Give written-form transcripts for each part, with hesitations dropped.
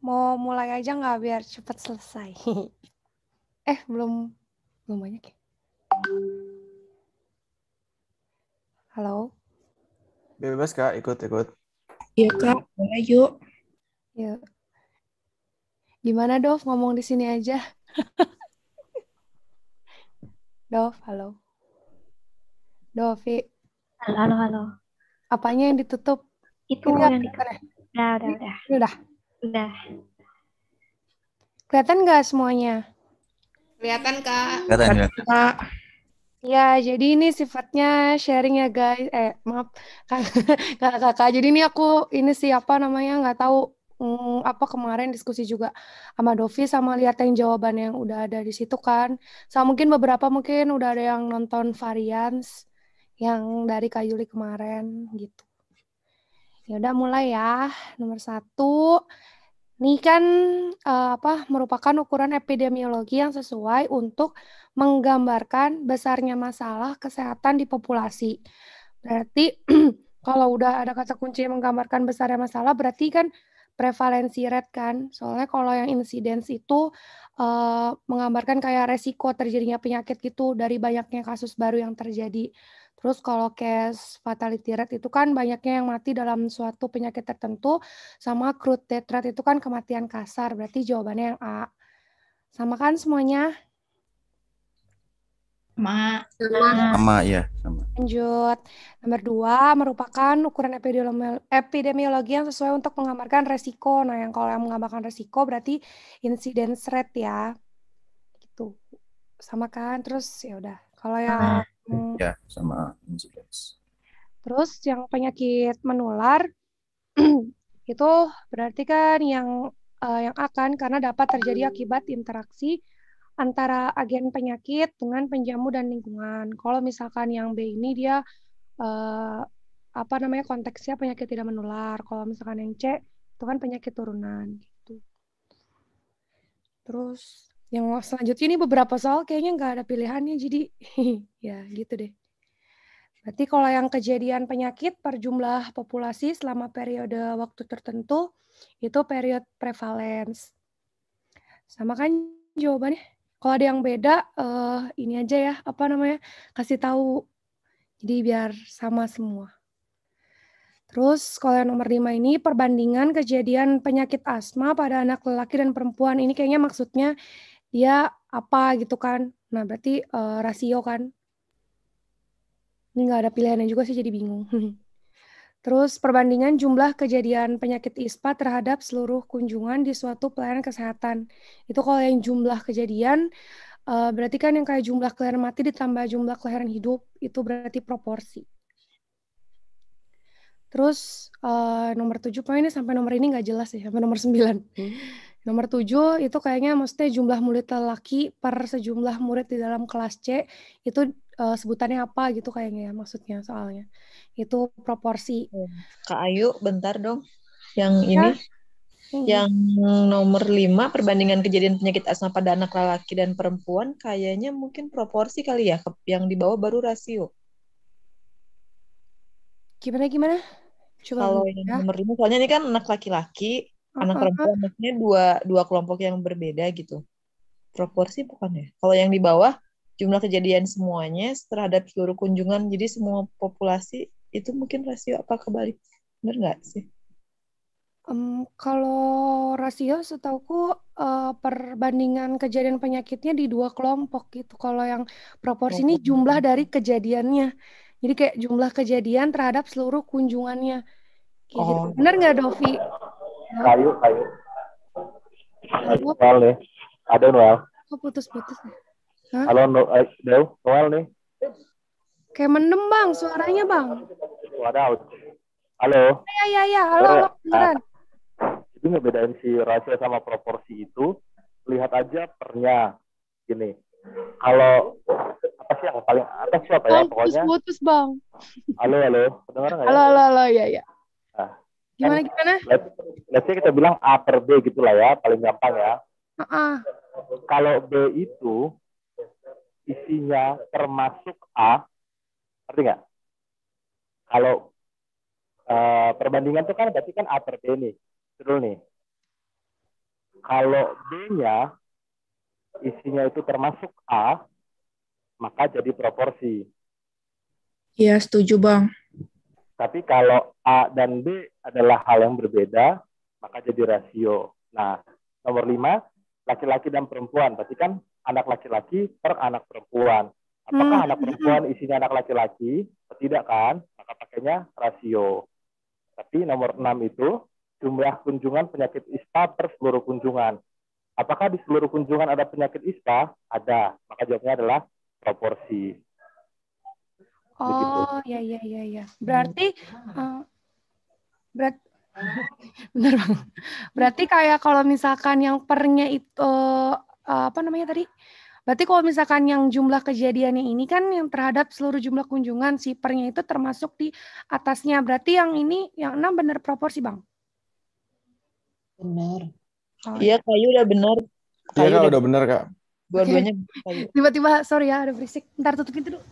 Mau mulai aja nggak biar cepat selesai? belum banyak ya. Halo, Bebas Kak, ikut. Iya Kak, boleh yuk. ya. Gimana Dov? Ngomong di sini aja. Dov, halo. Dovi, Halo, halo. apanya yang ditutup? Itu Ini yang kelihatan udah, ya? udah. Ini udah. Udah. Kelihatan nggak semuanya? Kelihatan Kak. Kelihatan ya. Kak. Ya, jadi ini sifatnya sharing ya guys. Maaf, kakak. Jadi ini aku apa namanya nggak tahu apa kemarin diskusi juga sama Dovi sama lihat yang jawaban yang udah ada di situ kan. Sama mungkin beberapa mungkin udah ada yang nonton varians yang dari Kak Yuli kemarin gitu. Ya udah mulai ya. Nomor 1. Ini kan merupakan ukuran epidemiologi yang sesuai untuk menggambarkan besarnya masalah kesehatan di populasi. Berarti kalau udah ada kata kunci yang menggambarkan besarnya masalah, berarti kan prevalensi rate kan. Soalnya kalau yang incidence itu menggambarkan kayak resiko terjadinya penyakit gitu dari banyaknya kasus baru yang terjadi. Terus kalau case fatality rate itu kan banyaknya yang mati dalam suatu penyakit tertentu, sama crude death rate itu kan kematian kasar, berarti jawabannya yang A. Sama kan semuanya? Sama ya, sama. Lanjut. Nomor 2 merupakan ukuran epidemiologi yang sesuai untuk menggambarkan resiko. Nah, yang kalau yang menggambarkan resiko berarti incidence rate ya. Gitu. Sama kan? Terus ya udah. Kalau yang Ya, sama incidence. terus yang penyakit menular itu berarti kan yang akan karena dapat terjadi akibat interaksi antara agen penyakit dengan penjamu dan lingkungan. Kalau misalkan yang B ini dia konteksnya penyakit tidak menular. Kalau misalkan yang C itu kan penyakit turunan gitu. Terus yang selanjutnya ini beberapa soal kayaknya nggak ada pilihannya jadi ya gitu deh. Berarti kalau yang kejadian penyakit per jumlah populasi selama periode waktu tertentu itu period prevalence. Sama kan jawabannya? Kalau ada yang beda, ini aja ya, kasih tahu. Jadi biar sama semua. Terus kalau yang nomor 5 ini, perbandingan kejadian penyakit asma pada anak lelaki dan perempuan. Ini kayaknya maksudnya dia apa gitu kan. Nah, berarti rasio kan. Ini nggak ada pilihannya juga sih, jadi bingung. Terus perbandingan jumlah kejadian penyakit ISPA terhadap seluruh kunjungan di suatu pelayanan kesehatan. Itu kalau yang jumlah kejadian, berarti kan yang kayak jumlah kelahiran mati ditambah jumlah kelahiran hidup, itu berarti proporsi. Terus nomor 7 poinnya sampai nomor ini nggak jelas ya, sampai nomor 9. Nomor 7 itu kayaknya maksudnya jumlah murid lelaki per sejumlah murid di dalam kelas C, itu sebutannya apa gitu kayaknya ya maksudnya soalnya. Itu proporsi. Kak Ayu, bentar dong. Yang Ya. ini, yang nomor 5, perbandingan kejadian penyakit asma pada anak lelaki dan perempuan, kayaknya mungkin proporsi kali ya, yang di bawah baru rasio. Gimana? Coba Kalau bentar, yang ya. nomor 5, soalnya ini kan anak laki-laki, anak perempuan, maksudnya dua kelompok yang berbeda gitu. Proporsi bukan ya? Kalau yang di bawah, jumlah kejadian semuanya terhadap seluruh kunjungan, jadi semua populasi, itu mungkin rasio apa kebalik? Bener nggak sih? Kalau rasio setauku perbandingan kejadian penyakitnya di 2 kelompok gitu. Kalau yang proporsi ini jumlah dari kejadiannya. Jadi kayak jumlah kejadian terhadap seluruh kunjungannya. Kayak gitu. Benar nggak, Dovi? Kayu. Halo? Noel nih. Ada Noel. Kok putus-putus ya? Hah? Halo Noel nih. Kayak mendem bang, suaranya bang. Waduh. Halo. Ya. Halo, beneran. Itu ngebedain si rasio sama proporsi itu, lihat aja pernya. Gini, kalau apa sih yang paling atas siapa ya pokoknya? Putus bang. Halo, dengar nggak ya? Halo, ya. Nah, Gimana? Let's say kita bilang A per B gitulah ya, paling gampang ya. Kalau B itu isinya termasuk A, ngerti nggak? Kalau perbandingan itu kan berarti kan A per B nih, betul nih. Kalau B-nya isinya itu termasuk A, maka jadi proporsi. Iya, setuju Bang. Tapi kalau A dan B adalah hal yang berbeda, maka jadi rasio. Nah, nomor 5, laki-laki dan perempuan. Berarti kan anak laki-laki per anak perempuan. Apakah anak perempuan isinya anak laki-laki? Tidak kan? Maka pakainya rasio. Tapi nomor 6 itu jumlah kunjungan penyakit ISPA per seluruh kunjungan. Apakah di seluruh kunjungan ada penyakit ISPA? Ada. Maka jawabnya adalah proporsi. Begitu. Oh, ya. Berarti bener Bang. Berarti kayak kalau misalkan yang pernya itu apa namanya tadi? Berarti kalau misalkan yang jumlah kejadiannya ini kan yang terhadap seluruh jumlah kunjungan, si pernya itu termasuk di atasnya. Berarti yang ini yang 6 benar proporsi Bang. Benar. Oh, Iya, Kayu udah benar. Iya Kak, udah bener Kak. Dua-duanya Kayu. Tiba-tiba sorry ya ada berisik. Ntar tutup pintu dulu.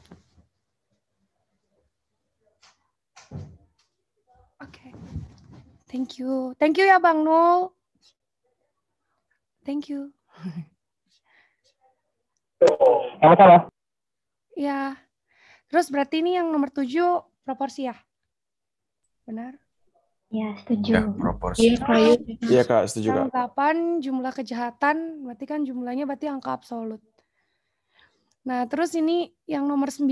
Oke. Thank you. Thank you ya Bang Nul. Thank you. Sama-sama. Ya. Terus berarti ini yang nomor 7 proporsi ya? Benar? Ya, setuju. Ya, proporsi. Iya, Kayu. Iya Kak, setuju Yang Kak. 8 jumlah kejahatan, berarti kan jumlahnya berarti angka absolut. Nah, terus ini yang nomor 9,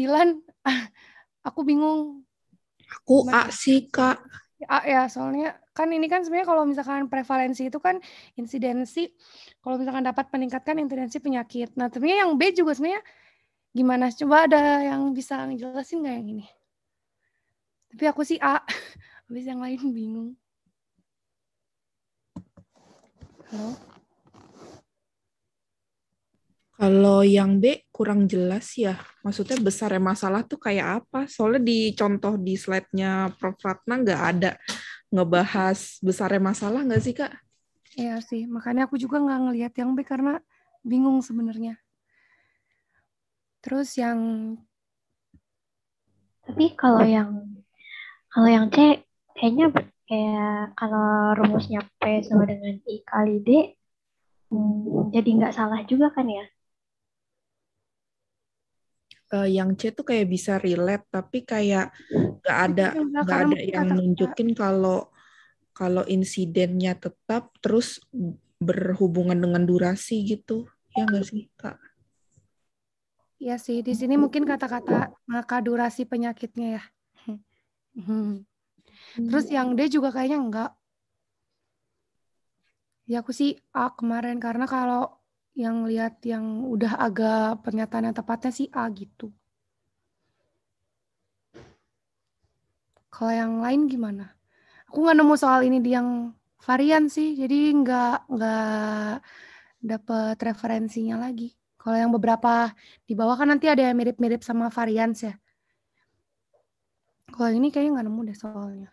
aku bingung. Aku A sih, Kak. A ya, soalnya kan ini kan sebenarnya kalau misalkan prevalensi itu kan insidensi, kalau misalkan dapat meningkatkan insidensi penyakit. Nah, sebenarnya yang B juga sebenarnya gimana? Coba ada yang bisa ngejelasin nggak yang ini? Tapi aku sih A, habis yang lain bingung. Halo? Kalau yang B kurang jelas ya. Maksudnya besarnya masalah tuh kayak apa? Soalnya di contoh di slide-nya Prof. Ratna nggak ada ngebahas besarnya masalah nggak sih, Kak? Iya sih, makanya aku juga nggak ngelihat yang B karena bingung sebenarnya. Terus yang Tapi kalau yang C kayaknya kayak kalau rumusnya P sama dengan I kali D, jadi nggak salah juga kan ya? Yang C tuh kayak bisa relate, tapi kayak nggak ada yang nunjukin kalau insidennya tetap terus berhubungan dengan durasi gitu. Ya nggak sih, Kak? iya sih, di sini mungkin kata-kata maka durasi penyakitnya ya. Terus yang D juga kayaknya enggak. Ya aku sih A kemarin karena kalau yang lihat yang udah agak pernyataan yang tepatnya sih A gitu. Kalau yang lain gimana? Aku nggak nemu soal ini di yang varian sih, jadi nggak dapet referensinya lagi. Kalau yang beberapa di bawah kan nanti ada yang mirip-mirip sama varian ya. Kalau ini kayaknya nggak nemu deh soalnya.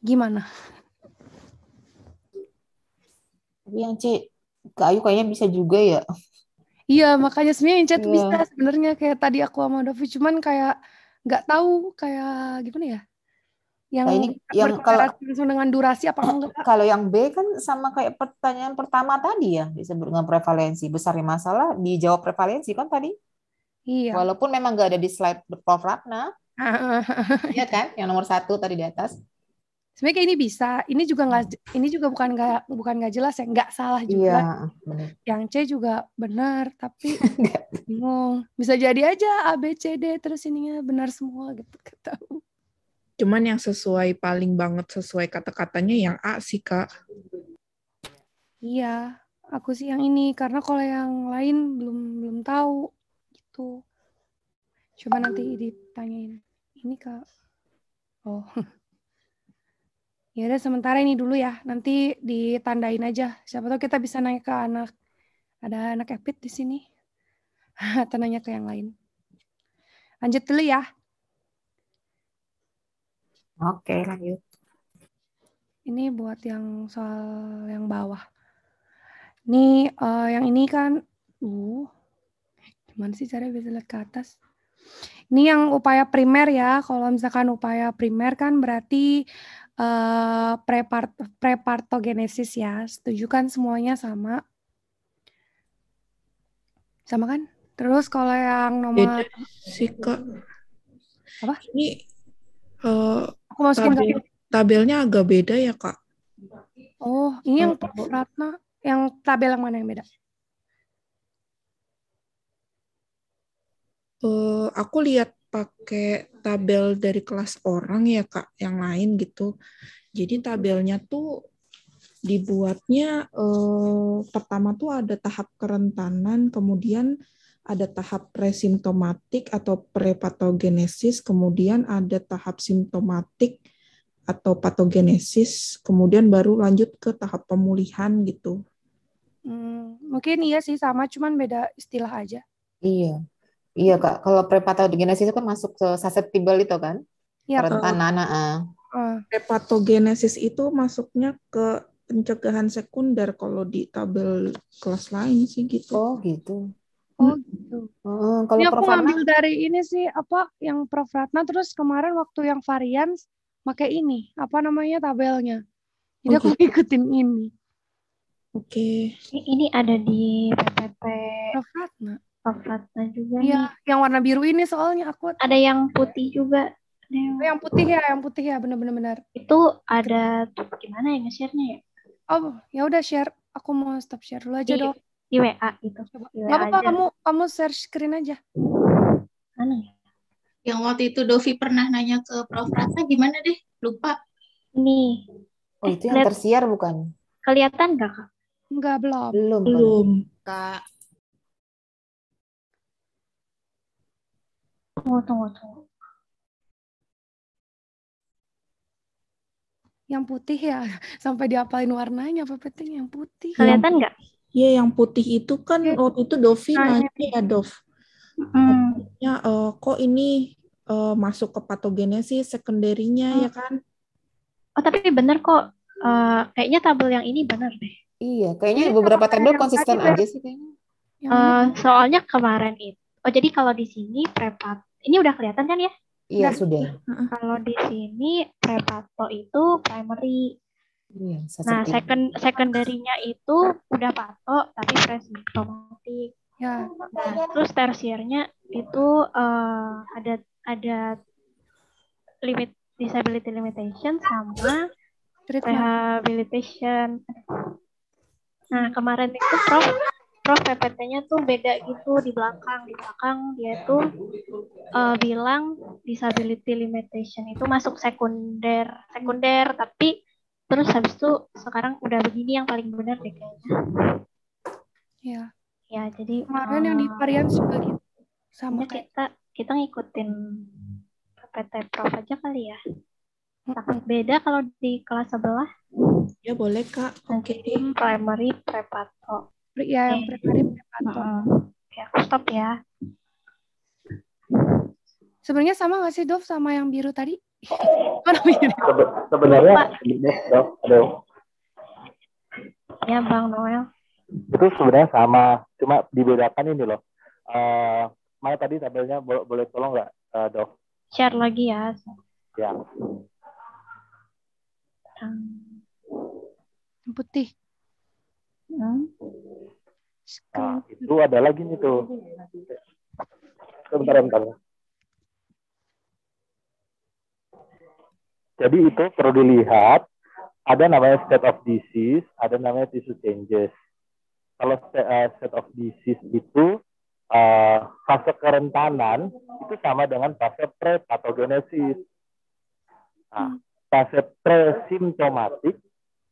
Gimana? Tapi yang C, Kak Ayu kayaknya bisa juga ya. Iya, makanya sebenarnya yang chat Iya. bisa sebenarnya kayak tadi aku sama Dovi, cuman kayak nggak tahu kayak gimana ya. Yang Nah, ini yang berkorelasi langsung dengan durasi apa enggak? Kalau yang B kan sama kayak pertanyaan pertama tadi ya, disebut dengan prevalensi. Besarnya masalah dijawab prevalensi kan tadi? Iya. Walaupun memang nggak ada di slide Prof. Ratna. Iya kan? Yang nomor 1 tadi di atas. Sebenarnya kayak ini bisa. Ini juga bukan nggak jelas ya, nggak salah juga. Iya, benar. Yang C juga benar, tapi bingung. Bisa jadi aja A B C D terus ininya benar semua gitu, nggak tahu. Cuman yang paling banget sesuai kata-katanya yang A sih, Kak. Iya, aku sih yang ini karena kalau yang lain belum tahu gitu. Coba nanti ditanyain. Ini Kak. Oh. Ya udah sementara ini dulu ya. Nanti ditandain aja. Siapa tahu kita bisa nanya ke anak. Ada anak Epit di sini. Atau nanya ke yang lain. Lanjut dulu ya. Oke, lanjut. Ini buat yang soal yang bawah. Nih yang ini kan gimana sih cara bisa lihat ke atas? Ini yang upaya primer ya. Kalau misalkan upaya primer kan berarti prepartogenesis ya. Setuju kan semuanya sama? Sama kan? Terus kalau yang nomor Beda sih, Kak. apa? Ini Aku masukin tabelnya agak beda ya, Kak. Oh, ini yang Prof. Ratna. Yang tabel yang mana yang beda? Aku lihat pakai tabel dari kelas orang ya, Kak, yang lain gitu. Jadi tabelnya tuh dibuatnya pertama tuh ada tahap kerentanan, kemudian ada tahap presimptomatik atau prepatogenesis, kemudian ada tahap simptomatik atau patogenesis, kemudian baru lanjut ke tahap pemulihan gitu. Mungkin iya sih sama, cuman beda istilah aja. Iya. Iya, Kak. Kalau prepatogenesis itu kan masuk ke susceptible itu kan? Iya. Kerentanan. Prepatogenesis itu masuknya ke pencegahan sekunder kalau di tabel kelas lain sih gitu. Oh, gitu. Kalau ini aku ngambil dari ini sih apa yang Prof. Ratna, terus kemarin waktu yang varian pakai ini apa namanya tabelnya. Jadi aku ikutin ini. Oke. Ini ada di PPP Prof. Ratna. Prof. Ratna juga. Iya, yang warna biru ini soalnya aku. Ada yang putih juga. Yang putih ya, benar-benar. Itu ada gimana ya nge-share-nya ya? Oh, ya udah share. Aku mau stop share dulu aja, Dok. Di WA gitu. Nggak apa-apa, kamu share screen aja. Mana ya? Yang waktu itu Dovi pernah nanya ke Prof. Ratna gimana deh? Lupa. Nih. Oh, itu yang tersiar bukan? Kelihatan nggak, Kak? Enggak, belum. Belum. Kak. Tunggu. Yang putih ya, sampai diapalin warnanya apa penting yang putih. Kelihatan nggak? Iya, yang putih itu kan waktu itu Dovi nanya ya, Dov. Kok ini masuk ke patogenesis sekunderinya ya kan? Oh, tapi benar kok. Kayaknya tabel yang ini benar deh. Iya, kayaknya beberapa tabel konsisten aja sih kayaknya. Soalnya kemarin itu. Oh, jadi kalau di sini prepat. Ini udah kelihatan kan ya? Iya, sudah. Kalau di sini prepato itu primary. Iya, nah, secondary-nya itu udah pato tapi presimptomatik. Ya. Nah, terus tersiernya itu ada limit disability limitation sama rehabilitation. Nah, kemarin itu Prof PPT-nya tuh beda gitu di belakang. Di belakang dia tuh bilang disability limitation itu masuk sekunder, tapi terus habis itu sekarang udah begini yang paling benar deh kayaknya. Iya. Ya, jadi kemarin yang di varian juga gitu. Sama kita ngikutin PPT Prof aja kali ya. Takut beda kalau di kelas sebelah. Ya boleh, Kak. Oke. Primary prepato. Ya, yang primary prepato. Oke, aku stop ya. Sebenarnya sama nggak sih, Dov, sama yang biru tadi? Sebenarnya, Dov, aduh. Ya, Bang Noel. Itu sebenarnya sama, cuma dibedakan ini loh. Mana tadi tabelnya boleh tolong nggak, Dov? Share lagi ya. Ya. Putih. Nah, itu ada lagi nih tuh. Bentar. Jadi itu perlu dilihat, ada namanya state of disease, ada namanya tissue changes. Kalau state of disease itu fase kerentanan itu sama dengan fase prepatogenesis. Nah, fase presimptomatik,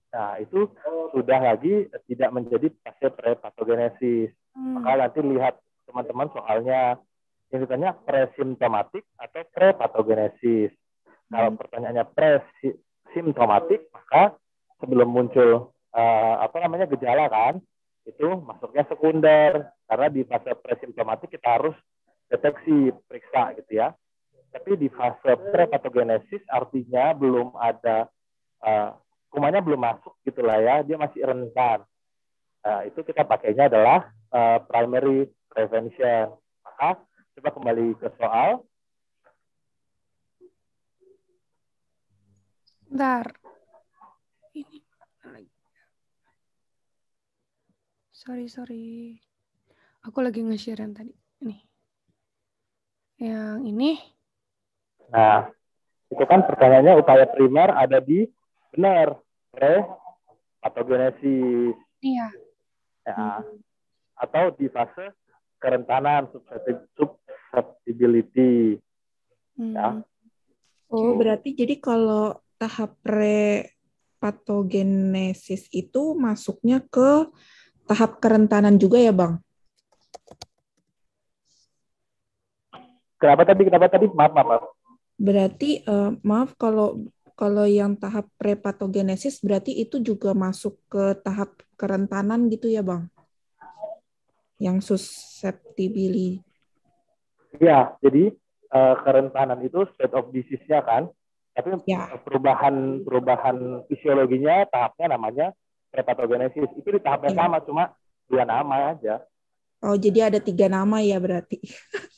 nah itu sudah lagi tidak menjadi fase prepatogenesis. Maka nanti lihat teman-teman soalnya yang ditanya presimptomatik atau prepatogenesis. Kalau pertanyaannya presimptomatik, maka sebelum muncul gejala kan, itu masuknya sekunder. Karena di fase presimptomatik kita harus deteksi, periksa gitu ya. Tapi di fase prepatogenesis artinya belum ada kumannya belum masuk gitulah ya, dia masih rentan. Itu kita pakainya adalah primary prevention. Maka Coba kembali ke soal. Bentar. Ini lagi. Sorry. Aku lagi nge-share yang tadi. Ini. Yang ini. Nah, itu kan pertanyaannya upaya primer ada di benar. Patogenesis. Iya. Ya. Atau di fase kerentanan, susceptibility. Ya. Oh, berarti jadi kalau tahap pre-patogenesis itu masuknya ke tahap kerentanan juga ya, Bang? Kenapa tadi? Maaf. Berarti, maaf, kalau yang tahap pre-patogenesis berarti itu juga masuk ke tahap kerentanan gitu ya, Bang? Yang susceptibility. Iya, jadi kerentanan itu state of disease-nya kan, tapi perubahan fisiologinya tahapnya namanya prepatogenesis. Itu di tahap yang sama, cuma 2 nama aja. Oh, jadi ada 3 nama ya berarti.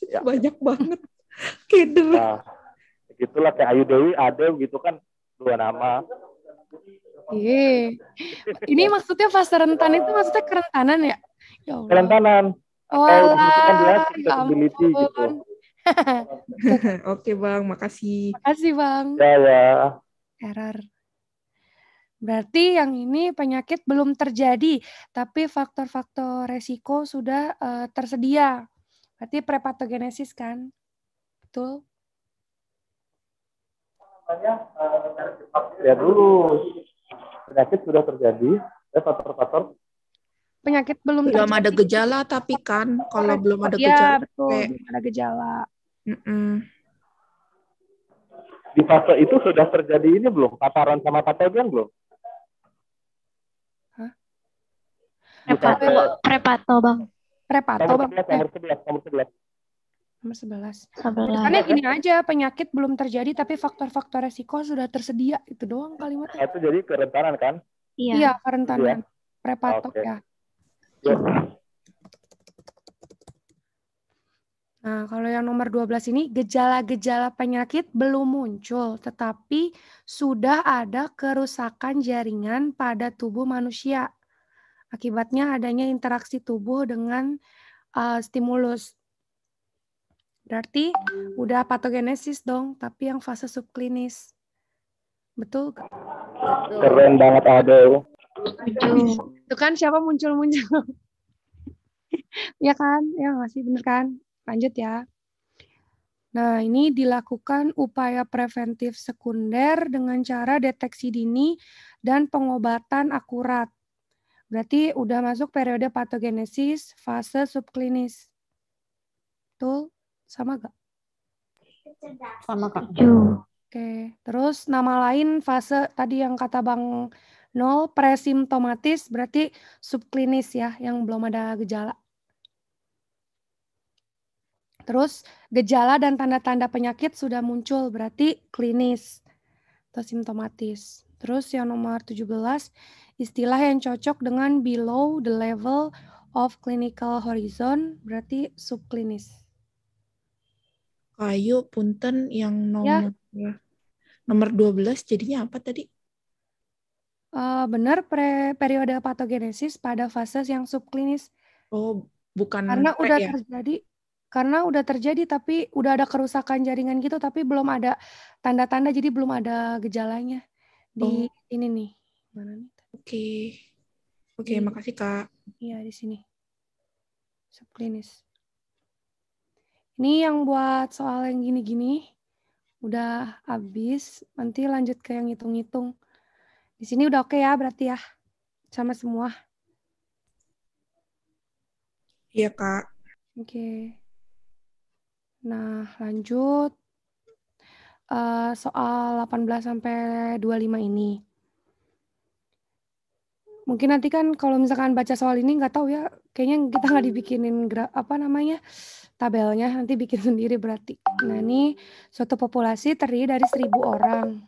Ya. Banyak banget. Keder. Nah, gitulah kayak Ayu Dewi, Ade gitu kan 2 nama. Iya. Ini maksudnya fase rentan itu maksudnya kerentanan ya? Ya Allah. Kerentanan. Walah, Kan dia ya susceptibility gitu. Oke, Bang, makasih. Makasih, Bang. Ya. Error. Berarti yang ini penyakit belum terjadi, tapi faktor-faktor resiko sudah tersedia. Berarti prepatogenesis kan? Betul? Ya dulu. Penyakit sudah terjadi, faktor-faktor penyakit belum ada gejala, tapi kan kalau belum ada gejala. Iya, betul, belum ada gejala. Di fase itu sudah terjadi ini belum? Paparan sama patogen belum? Hah? Prepato, Bang. Prepato, Bang. Nomor 11. Karena gini aja, penyakit belum terjadi, tapi faktor-faktor resiko sudah tersedia. Itu doang kalimatnya. Itu jadi kerentanan kan? Iya, kerentanan. Prepato ya. Nah, kalau yang nomor 12 ini, gejala-gejala penyakit belum muncul, tetapi sudah ada kerusakan jaringan pada tubuh manusia. Akibatnya adanya interaksi tubuh dengan stimulus. Berarti udah patogenesis dong, tapi yang fase subklinis. Betul gak? Keren banget ada. Itu kan siapa muncul-muncul. Ya kan? Ya masih bener kan? Lanjut ya. Nah, ini dilakukan upaya preventif sekunder dengan cara deteksi dini dan pengobatan akurat. Berarti udah masuk periode patogenesis, fase subklinis. Betul? Sama gak? Sama, Kak. Oke, terus nama lain fase tadi yang kata Bang Nol, presimptomatis, berarti subklinis ya, yang belum ada gejala. Terus gejala dan tanda-tanda penyakit sudah muncul, berarti klinis atau simptomatis. Terus yang nomor 17, istilah yang cocok dengan below the level of clinical horizon, berarti subklinis. Ayo, punten yang nomor 12 jadinya apa tadi? Benar, periode patogenesis pada fase yang subklinis. Oh, bukan karena udah terjadi tapi udah ada kerusakan jaringan gitu, tapi belum ada tanda-tanda, jadi belum ada gejalanya di ini nih. Mana nih? Oke, makasih Kak. Iya, di sini. Subklinis. Ini yang buat soal yang gini-gini udah habis, nanti lanjut ke yang hitung-hitung. Di sini udah oke ya berarti ya, sama semua. Iya Kak. Oke. Nah, lanjut soal 18 sampai 25 ini. Mungkin nanti kan kalau misalkan baca soal ini nggak tahu ya, kayaknya kita nggak dibikinin tabelnya, nanti bikin sendiri berarti. Nah, ini suatu populasi terdiri dari 1.000 orang.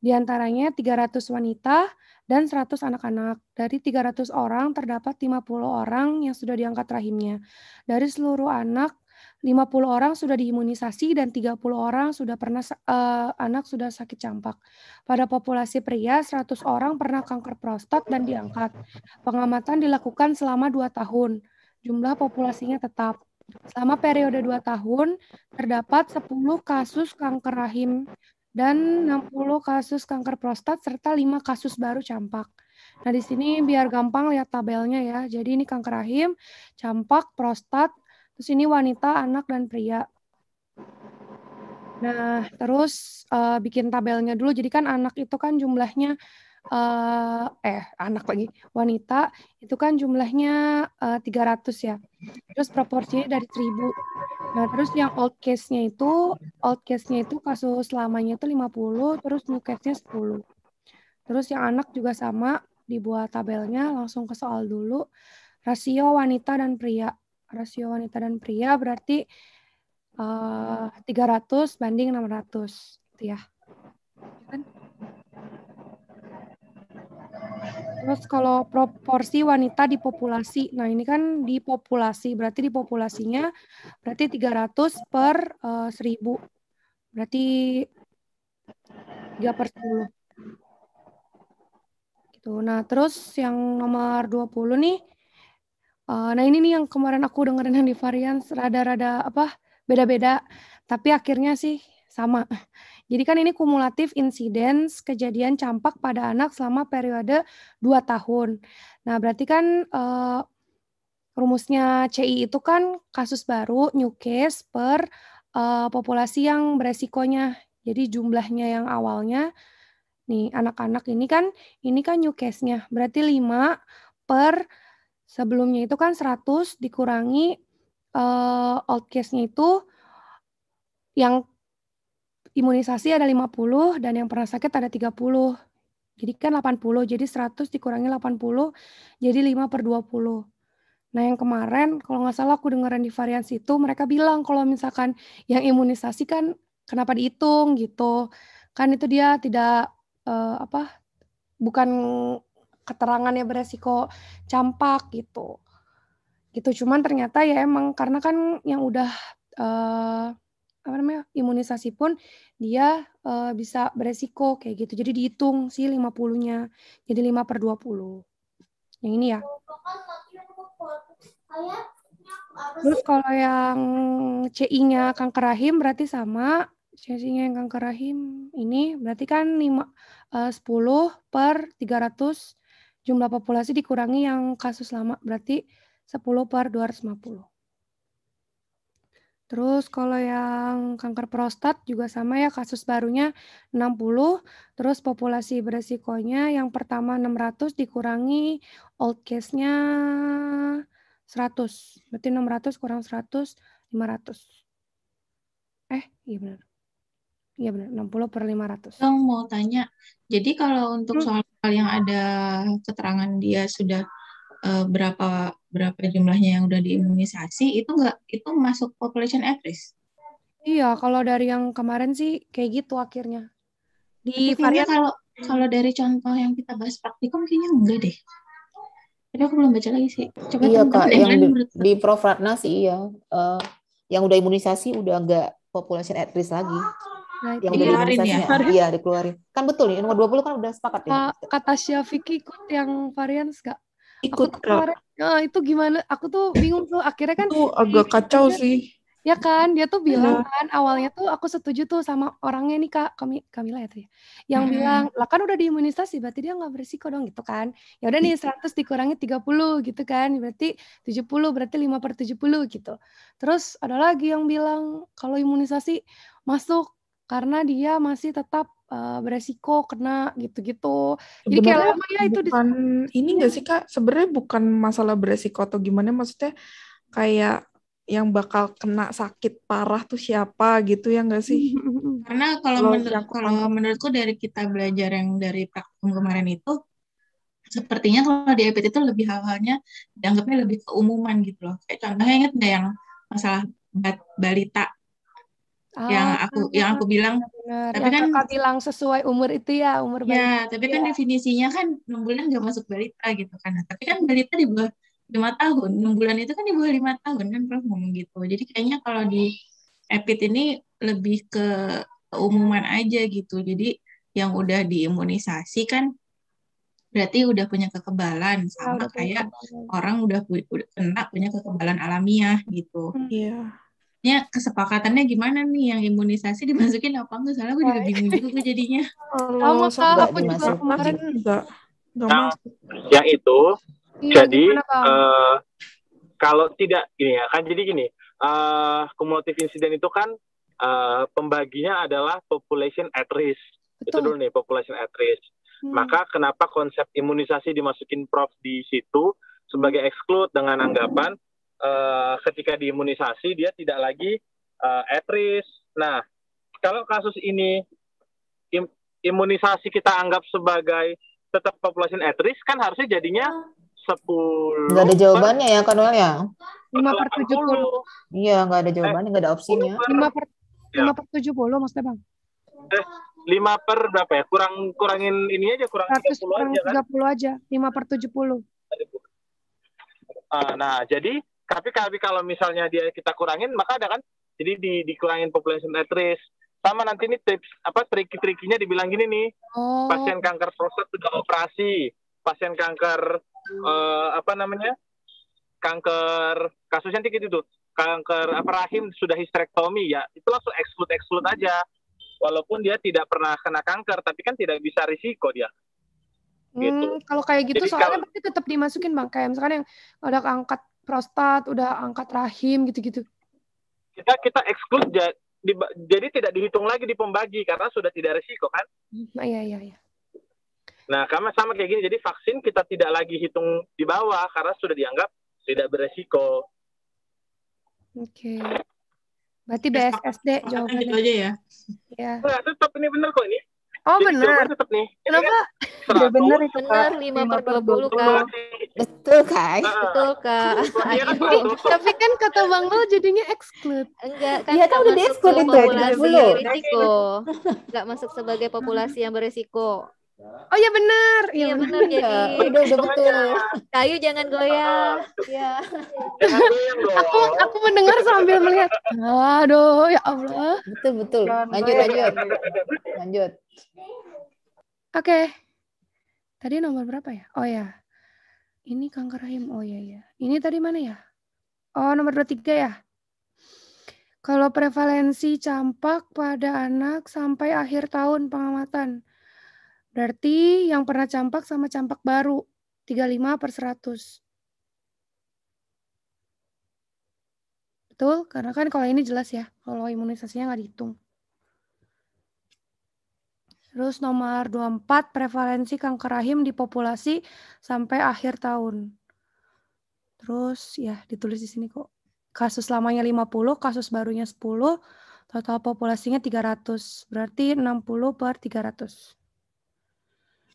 Di antaranya 300 wanita dan 100 anak-anak. Dari 300 orang terdapat 50 orang yang sudah diangkat rahimnya. Dari seluruh anak, 50 orang sudah diimunisasi dan 30 orang sudah pernah anak sudah sakit campak. Pada populasi pria, 100 orang pernah kanker prostat dan diangkat. Pengamatan dilakukan selama 2 tahun. Jumlah populasinya tetap. Selama periode 2 tahun, terdapat 10 kasus kanker rahim dan 60 kasus kanker prostat serta 5 kasus baru campak. Nah, di sini biar gampang lihat tabelnya ya. Jadi ini kanker rahim, campak, prostat, terus ini wanita, anak, dan pria. Nah, terus bikin tabelnya dulu. Jadi kan anak itu kan jumlahnya, anak lagi, wanita itu kan jumlahnya 300 ya. Terus proporsinya dari 1000. Nah, terus yang old case-nya itu kasus lamanya itu 50, terus new case-nya 10. Terus yang anak juga sama, dibuat tabelnya, langsung ke soal dulu. Rasio wanita dan pria. Rasio wanita dan pria berarti 300 banding 600 gitu ya. Kan? Terus kalau proporsi wanita di populasi, nah ini kan di populasi, berarti di populasinya berarti 300 per 1000. Berarti 3/10. Gitu. Nah, terus yang nomor 20 nih, nah ini nih yang kemarin aku dengerin yang di varian rada-rada beda-beda, tapi akhirnya sih sama. Jadi kan ini kumulatif insidence kejadian campak pada anak selama periode 2 tahun. Nah, berarti kan rumusnya CI itu kan kasus baru, new case, per populasi yang beresikonya. Jadi jumlahnya yang awalnya, nih anak-anak ini kan new case-nya. Berarti 5 per sebelumnya itu kan 100 dikurangi old case-nya itu yang imunisasi ada 50 dan yang pernah sakit ada 30. Jadi kan 80. Jadi 100 dikurangi 80 jadi 5/20. Nah, yang kemarin kalau nggak salah aku dengerin di variasi itu mereka bilang kalau misalkan yang imunisasi kan kenapa dihitung gitu. Kan itu dia tidak bukan keterangannya beresiko campak gitu. Gitu, cuman ternyata ya emang karena kan yang udah imunisasi pun dia bisa beresiko kayak gitu. Jadi dihitung sih 50-nya. Jadi 5/20. Yang ini ya. Terus kalau yang CI-nya kanker rahim berarti sama. CI-nya yang kanker rahim ini berarti kan 10 per 300 jumlah populasi dikurangi yang kasus lama. Berarti 10 per 250. Terus kalau yang kanker prostat juga sama ya, kasus barunya 60, terus populasi beresikonya yang pertama 600 dikurangi old case-nya 100. Berarti 600 kurang 100, 500. Iya benar. Iya benar, 60 per 500. Yang mau tanya, jadi kalau untuk soal yang ada keterangan dia sudah berapa jumlahnya yang udah diimunisasi itu masuk population at risk. Iya, kalau dari yang kemarin sih kayak gitu akhirnya. Di varian kalau dari contoh yang kita bahas praktikum kayaknya enggak deh. Tapi aku belum baca lagi sih. Coba iya Kak, yang di Prof Ratna sih iya. Yang udah imunisasi udah enggak population at risk lagi. Nah, yang udah imunisasinya iya dikeluarin. Kan betul nih, nomor 20 kan udah sepakat ya. Kata Syafiq ikut yang varian enggak? Ikut Kak. Itu gimana? Aku tuh bingung tuh. Akhirnya kan itu agak kacau sih. Ya kan, dia tuh bilang kan awalnya tuh aku setuju tuh sama orangnya nih Kak, Kamila ya tuh ya. Yang bilang, lah kan udah diimunisasi berarti dia nggak berisiko dong gitu kan. Ya udah nih 100 dikurangi 30 gitu kan. Berarti 70 berarti 5/70 gitu. Terus ada lagi yang bilang kalau imunisasi masuk karena dia masih tetap beresiko kena gitu-gitu. Jadi kayak lama ya itu bukan ini enggak sih Kak? Sebenarnya bukan masalah beresiko atau gimana, maksudnya kayak yang bakal kena sakit parah tuh siapa gitu ya nggak sih? Karena kalau menurutku dari kita belajar yang dari praktikum kemarin itu sepertinya kalau di EPT itu lebih hal-halnya dianggapnya lebih keumuman gitu loh. Kayak contohnya ingat nggak yang masalah balita yang aku bilang, benar. Tapi yang kan Kakak bilang sesuai umur itu ya, umur balita. Ya, tapi kan definisinya kan 6 bulan nggak masuk balita gitu kan. Tapi kan balita di 5 tahun, 6 bulan itu kan di bawah 5 tahun kan Prof ngomong gitu. Jadi kayaknya kalau di EPIT ini lebih ke keumuman aja gitu. Jadi yang udah diimunisasi kan berarti udah punya kekebalan sama kayak orang udah kena punya kekebalan alamiah gitu. Iya. Ya kesepakatannya gimana nih yang imunisasi dimasukin apa enggak? Soalnya gue juga bingung juga jadinya. Sama Kak, Nggak aku juga dimasukin. kemarin. Nggak Nah, masuk. yang itu, Iya, jadi gimana, Bang? kalau tidak gini ya kan, jadi gini, cumulative incident itu kan pembaginya adalah population at risk. Itu Betul. dulu nih, population at risk. Maka kenapa konsep imunisasi dimasukin Prof di situ sebagai exclude dengan anggapan ketika diimunisasi dia tidak lagi at risk. Nah, kalau kasus ini imunisasi kita anggap sebagai tetap population at risk, kan harusnya jadinya 10 Nggak ada jawabannya ya, Kak Noel ya? 5/70. Iya, nggak ada jawabannya, nggak ada opsinya. 5/70 maksudnya, Bang. 5 per berapa ya? Kurangin ini aja, kurang 100 30 kurang aja kan? 30 aja, 5/70. Nah, jadi tapi kalau misalnya kita kurangin, maka ada kan, jadi dikurangin population at risk. Sama nanti ini tips triki-trikinya dibilang gini nih, pasien kanker prostat sudah operasi, pasien kanker kanker kasusnya nanti gitu tuh, kanker rahim sudah histerektomi ya, itu langsung exclude aja. Walaupun dia tidak pernah kena kanker, tapi kan tidak bisa risiko dia. Gitu. Kalau kayak gitu, jadi soalnya berarti tetap dimasukin, Bang. Kayak misalkan yang udah angkat prostat, udah angkat rahim, gitu-gitu. Kita exclude, jadi tidak dihitung lagi di pembagi karena sudah tidak risiko kan? Iya. Nah, sama kayak gini, jadi vaksin kita tidak lagi hitung di bawah karena sudah dianggap tidak beresiko. Oke. Berarti BSSD jawabannya. Gitu aja ya. Ya. Nah, tetap ini benar kok ini. Oh, jadi benar. Tetap nih. Kenapa? Udah benar itu, Kak. 5/20, Kak. Betul, Kak. Betul, Kak. Tapi kan kata Bang Nol jadinya exclude. Enggak, kan Iya, kan udah di-exclude itu, populasi 30. berisiko. Enggak masuk sebagai populasi yang berisiko. Oh ya benar. Iya benar jadi. Udah betul. Kayu jangan goyah. Iya. Aku mendengar sambil melihat. Aduh, ya Allah. Betul. Lanjut. Oke. Tadi nomor berapa ya? Oh ya. Ini kanker rahim. Oh iya. Ini tadi mana ya? Oh, nomor 23 ya. Kalau prevalensi campak pada anak sampai akhir tahun pengamatan. Berarti yang pernah campak sama campak baru 35/100. Betul? Karena kan kalau ini jelas ya, kalau imunisasinya nggak dihitung. Terus nomor 24, prevalensi kanker rahim di populasi sampai akhir tahun. Terus ya ditulis di sini kok. Kasus lamanya 50, kasus barunya 10, total populasinya 300. Berarti 60/300.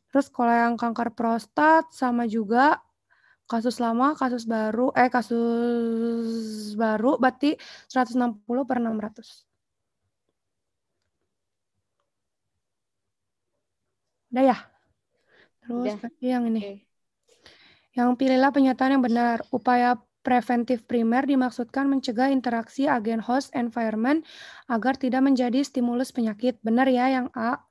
Terus kalau yang kanker prostat sama juga kasus lama, kasus baru berarti 160/600. Udah ya? Terus berarti yang ini. Okay. Yang pilihlah pernyataan yang benar. Upaya preventif primer dimaksudkan mencegah interaksi agen host environment agar tidak menjadi stimulus penyakit. Benar ya yang A.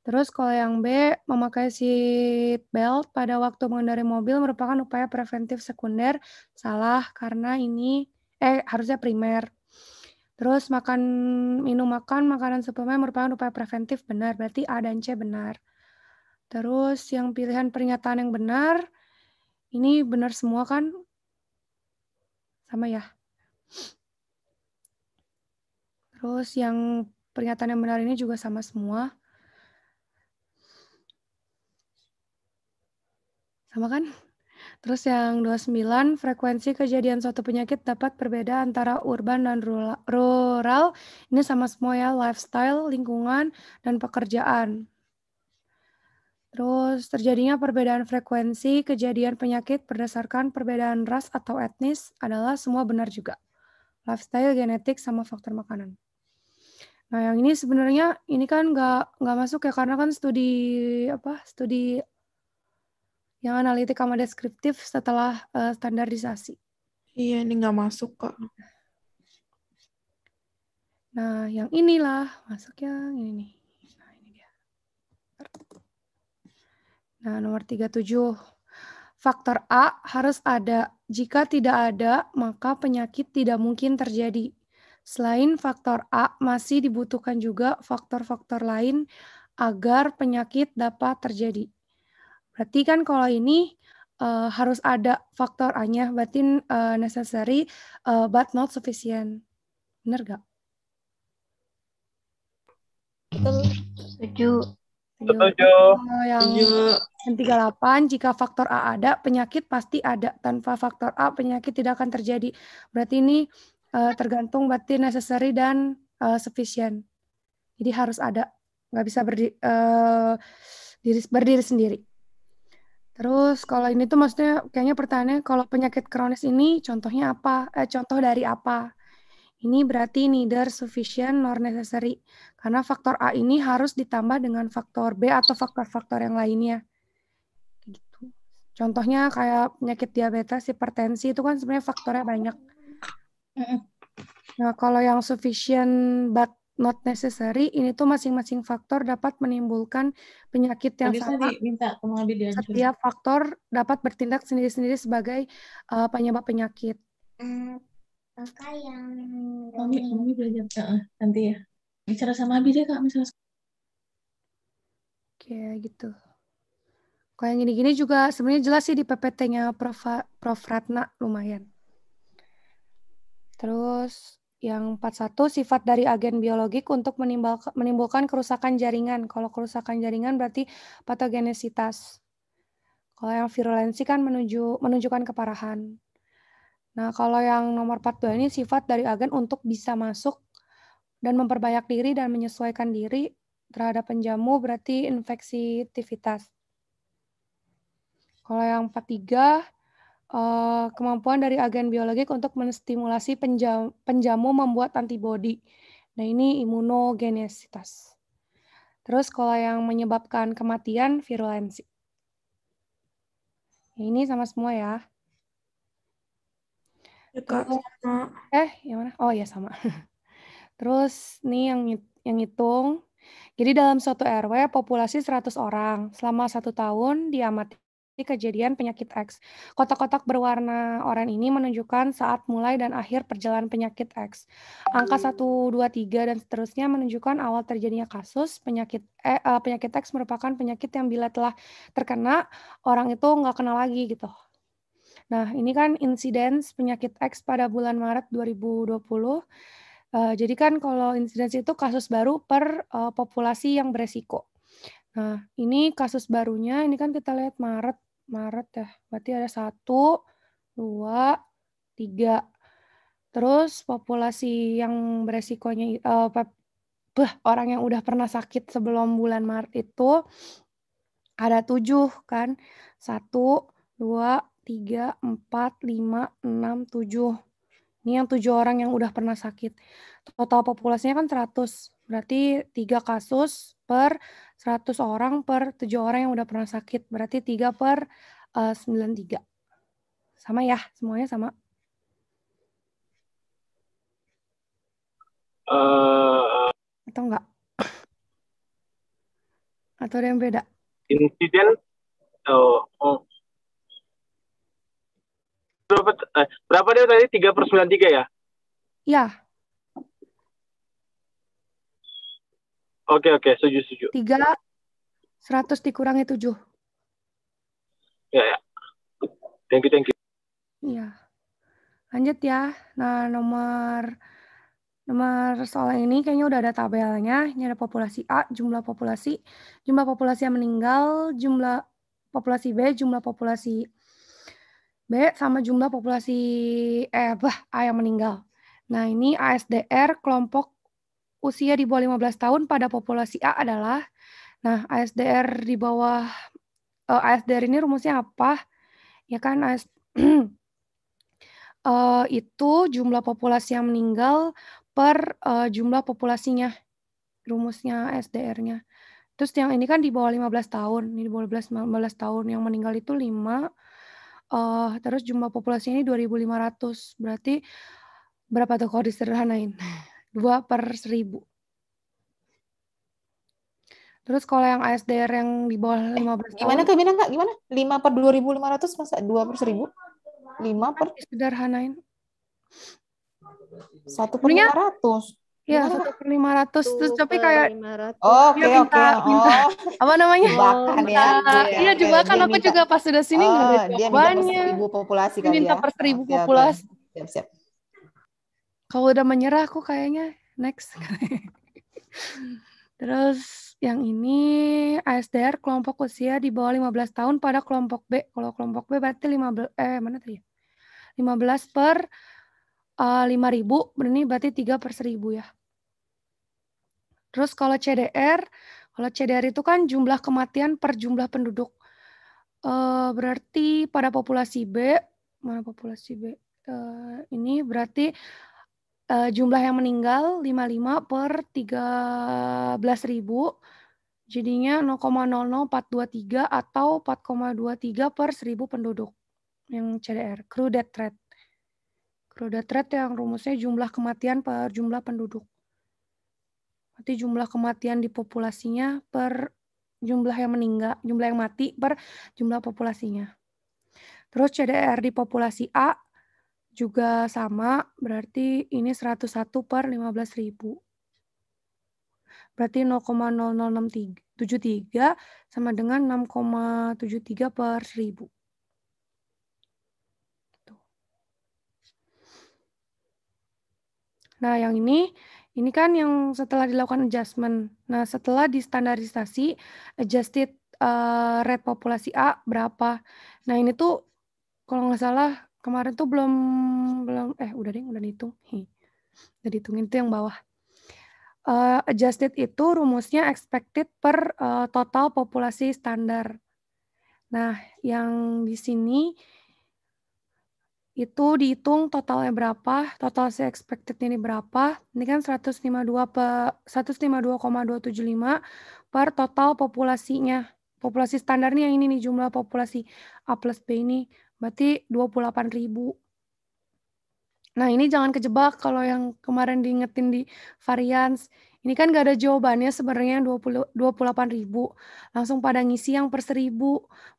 Terus kalau yang B, memakai seat belt pada waktu mengendarai mobil merupakan upaya preventif sekunder. Salah, karena ini harusnya primer. Terus minum makanan suplemen merupakan upaya preventif. Benar, berarti A dan C benar. Terus yang pilihan pernyataan yang benar, ini benar semua kan? Sama ya. Terus yang pernyataan yang benar ini juga sama semua. Sama kan? Terus yang 29, frekuensi kejadian suatu penyakit dapat berbeda antara urban dan rural. Ini sama semua ya, lifestyle, lingkungan, dan pekerjaan. Terus terjadinya perbedaan frekuensi kejadian penyakit berdasarkan perbedaan ras atau etnis adalah semua benar juga. Lifestyle, genetik, sama faktor makanan. Nah yang ini sebenarnya ini kan nggak masuk ya karena kan studi Yang analitik sama deskriptif setelah standarisasi. Iya, ini nggak masuk, Kak. Nah, yang inilah masuk yang ini nih. Nah, ini dia. Nah, nomor 37. Faktor A harus ada. Jika tidak ada, maka penyakit tidak mungkin terjadi. Selain faktor A, masih dibutuhkan juga faktor-faktor lain agar penyakit dapat terjadi. Berarti kan kalau ini harus ada faktor A-nya, berarti necessary but not sufficient. Benar gak? Betul. Setuju. Setuju. Yang 38, jika faktor A ada, penyakit pasti ada. Tanpa faktor A, penyakit tidak akan terjadi. Berarti ini tergantung berarti necessary dan sufficient. Jadi harus ada. Nggak bisa berdiri sendiri. Terus kalau ini tuh maksudnya kayaknya pertanyaannya kalau penyakit kronis ini contohnya apa? Contoh dari apa? Ini berarti neither sufficient nor necessary. Karena faktor A ini harus ditambah dengan faktor B atau faktor-faktor yang lainnya. Gitu. Contohnya kayak penyakit diabetes, hipertensi itu kan sebenarnya faktornya banyak. Nah, kalau yang sufficient but not necessary, ini tuh masing-masing faktor dapat menimbulkan penyakit yang sama. Setiap faktor dapat bertindak sendiri-sendiri sebagai penyebab penyakit. Kakak yang Mami belajar nanti ya. Bicara sama Abi deh, Kak, misalnya. Kayak gitu. Kalau yang gini-gini juga sebenarnya jelas sih di PPT-nya Prof. Ratna lumayan. Terus yang 41 sifat dari agen biologik untuk menimbulkan kerusakan jaringan. Kalau kerusakan jaringan berarti patogenesitas. Kalau yang virulensi kan menunjukkan keparahan. Nah, kalau yang nomor 42 ini sifat dari agen untuk bisa masuk dan memperbanyak diri dan menyesuaikan diri terhadap penjamu berarti infeksitivitas. Kalau yang 43, kemampuan dari agen biologik untuk menstimulasi penjamu membuat antibodi. Nah, ini imunogenesitas. Terus kalau yang menyebabkan kematian, virulensi. Ini sama semua ya. Ya, Kak, sama. Yang mana? Oh ya sama. Terus nih yang hitung. Jadi dalam suatu RW populasi 100 orang. Selama 1 tahun diamati kejadian penyakit X. Kotak-kotak berwarna oranye ini menunjukkan saat mulai dan akhir perjalanan penyakit X. Angka 1, 2, 3 dan seterusnya menunjukkan awal terjadinya kasus. Penyakit X merupakan penyakit yang bila telah terkena, orang itu nggak kenal lagi gitu. Nah, ini kan insiden penyakit X pada bulan Maret 2020. Jadi kan kalau insiden itu kasus baru per populasi yang beresiko. Nah, ini kasus barunya, ini kan kita lihat Maret ya. Berarti ada 1, 2, 3. Terus populasi yang beresikonya, orang yang udah pernah sakit sebelum bulan Maret itu ada 7 kan. 1, 2, 3, 4, 5, 6, 7. Ini yang 7 orang yang udah pernah sakit. Total populasinya kan 100. Berarti 3 kasus per 100 orang per 7 orang yang udah pernah sakit. Berarti 3 per 93. Sama ya? Semuanya sama? Atau enggak? Atau ada yang beda? Insiden berapa dia tadi? 3 per 93 ya? Iya. Oke, setuju. 3, 100 dikurangi 7. Ya. Thank you. Iya. Lanjut ya. Nah, nomor soal ini kayaknya udah ada tabelnya. Ini ada populasi A, jumlah populasi yang meninggal, jumlah populasi B, jumlah populasi B, sama jumlah populasi A yang meninggal. Nah, ini ASDR kelompok usia di bawah 15 tahun pada populasi A adalah, nah ASDR di bawah, ASDR ini rumusnya apa? Ya kan, itu jumlah populasi yang meninggal per jumlah populasinya, rumusnya SDR-nya. Terus yang ini kan di bawah 15 tahun. Ini di bawah 15 tahun. Yang meninggal itu 5. Terus jumlah populasi ini 2.500. Berarti berapa tuh kalau disederhanain? 2 per 1.000. Terus kalau yang ASDR yang di bawah 15 Gimana tahun. tuh Bina, Kak? Gimana? 5 per 2.500 masa 2 per 1.000? 5 per? Disederhanain. 1 per 500. Iya, Gimana, 1 per 500. Terus tapi kayak Oke, dia oke. minta apa namanya? Jebakan ya. Iya, jebakan. Aku juga pas sudah sini nggak ada Dia minta per jawabannya. 1.000 populasi Dia kali minta ya. per 1.000 Oke, populasi. Siap. Kalau udah menyerah aku kayaknya next. Terus yang ini ASDR kelompok usia di bawah 15 tahun pada kelompok B. Kalau kelompok B berarti 15 mana tadi ya? 15 per 5.000, ini berarti 3 per 1.000 ya. Terus kalau CDR itu kan jumlah kematian per jumlah penduduk. Berarti pada populasi B, mana populasi B? Ini berarti jumlah yang meninggal 55 per 13.000, jadinya 0,00423 atau 4,23 per 1.000 penduduk yang CDR, Crew Death Rate. Crew Death Rate yang rumusnya jumlah kematian per jumlah penduduk. Berarti jumlah kematian di populasinya per jumlah yang meninggal, jumlah yang mati per jumlah populasinya. Terus CDR di populasi A juga sama, berarti ini 101 per 15.000. Berarti 0,0073 sama dengan 6,73 per 1.000. Nah, yang ini kan yang setelah dilakukan adjustment. Nah, setelah distandarisasi, adjusted rate populasi A berapa. Nah, ini tuh kalau nggak salah kemarin tuh belum udah dihitung. Udah dihitungin tuh yang bawah. Adjusted itu rumusnya expected per total populasi standar. Nah, yang di sini itu dihitung totalnya berapa, total si expected ini berapa. Ini kan 152,275 per total populasinya. Populasi standarnya yang ini nih, jumlah populasi A plus B ini berarti 28.000. Nah, ini jangan kejebak kalau yang kemarin diingetin di varians. Ini kan nggak ada jawabannya sebenarnya 28.000. Langsung pada ngisi yang per 1.000.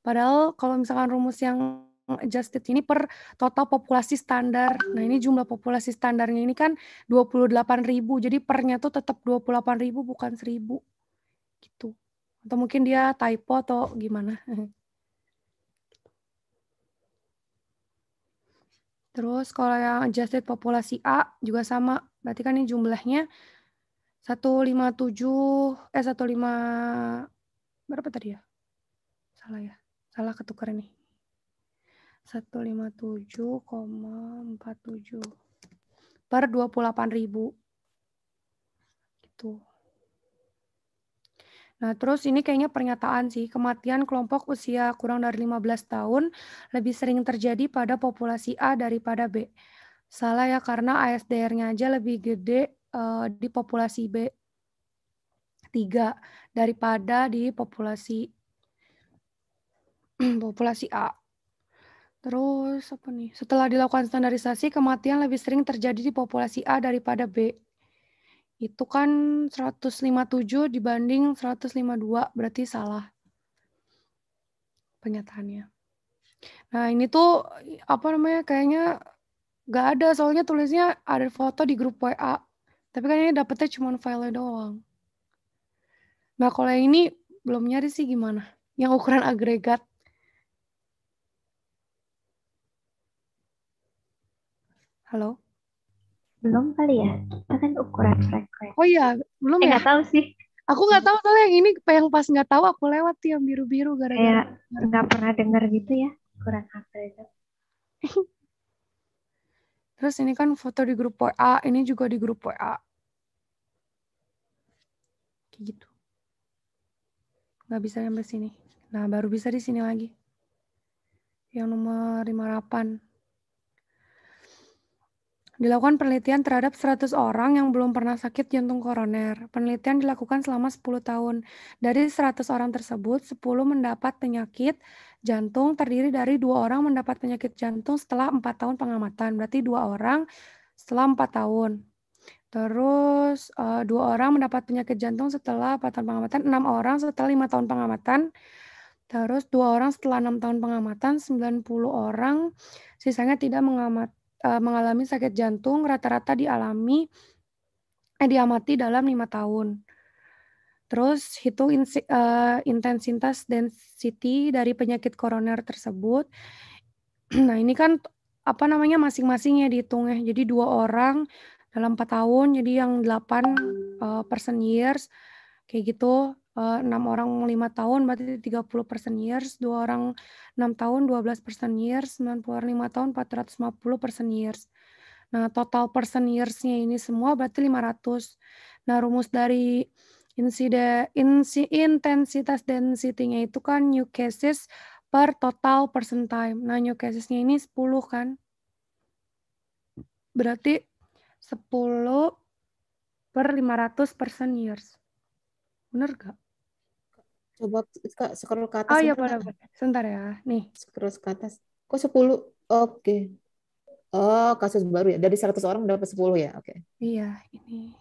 Padahal kalau misalkan rumus yang adjusted ini per total populasi standar. Nah, ini jumlah populasi standarnya ini kan 28.000. Jadi pernya tuh tetap 28.000 bukan 1.000. Gitu. Atau mungkin dia typo atau gimana. Terus kalau yang adjusted populasi A juga sama. Berarti kan ini jumlahnya 157 berapa tadi ya? Salah ya. Salah ketukar ini. 157,47 per 28.000. Gitu. Nah, terus ini kayaknya pernyataan sih, kematian kelompok usia kurang dari 15 tahun lebih sering terjadi pada populasi A daripada B. Salah ya, karena ASDR-nya aja lebih gede di populasi B 3 daripada di populasi A. Terus apa nih? Setelah dilakukan standarisasi, kematian lebih sering terjadi di populasi A daripada B. Itu kan 157 dibanding 152, berarti salah pernyataannya. Nah, ini tuh apa namanya? Kayaknya nggak ada, soalnya tulisnya ada foto di grup WA. Tapi kan ini dapetnya cuma file doang. Nah, kalau yang ini belum nyari sih gimana? Yang ukuran agregat. Halo? Belum kali ya? Itu kan ukuran frekuensi. Oh iya, belum ya? Nggak tahu sih. Aku nggak tahu soalnya yang ini yang pas nggak tahu aku lewat tuh yang biru-biru gara-gara. Kayak nggak pernah dengar gitu ya, ukuran agregat. Terus ini kan foto di grup WA, ini juga di grup WA. Kayak gitu. Nggak bisa sampai sini. Nah, baru bisa di sini lagi. Yang nomor 58. Dilakukan penelitian terhadap 100 orang yang belum pernah sakit jantung koroner. Penelitian dilakukan selama 10 tahun. Dari 100 orang tersebut, 10 mendapat penyakit jantung, terdiri dari 2 orang mendapat penyakit jantung setelah 4 tahun pengamatan. Berarti 2 orang setelah 4 tahun. Terus 2 orang mendapat penyakit jantung setelah 4 tahun pengamatan, 6 orang setelah 5 tahun pengamatan. Terus 2 orang setelah 6 tahun pengamatan, 90 orang sisanya tidak mengalami sakit jantung, rata-rata diamati dalam 5 tahun. Terus hitung intensitas density dari penyakit koroner tersebut. Nah, ini kan masing-masing ya dihitungnya. Jadi 2 orang dalam 4 tahun, jadi yang 8 person years kayak gitu. 6 orang 5 tahun berarti 30 person years, 2 orang 6 tahun 12 person years, 90 orang 5 tahun 450 person years. Nah, total person years-nya ini semua berarti 500. Nah, rumus dari intensitas density-nya itu kan new cases per total person time. Nah, new cases-nya ini 10 kan. Berarti 10 per 500 person years. Bener gak? Coba Kak, scroll ke atas. Oh iya, boleh. Sebentar ya. Nih. Scroll ke atas. Kok 10? Oke. Oh, kasus baru ya. Dari 100 orang dapat 10 ya. Oke. Iya, ini.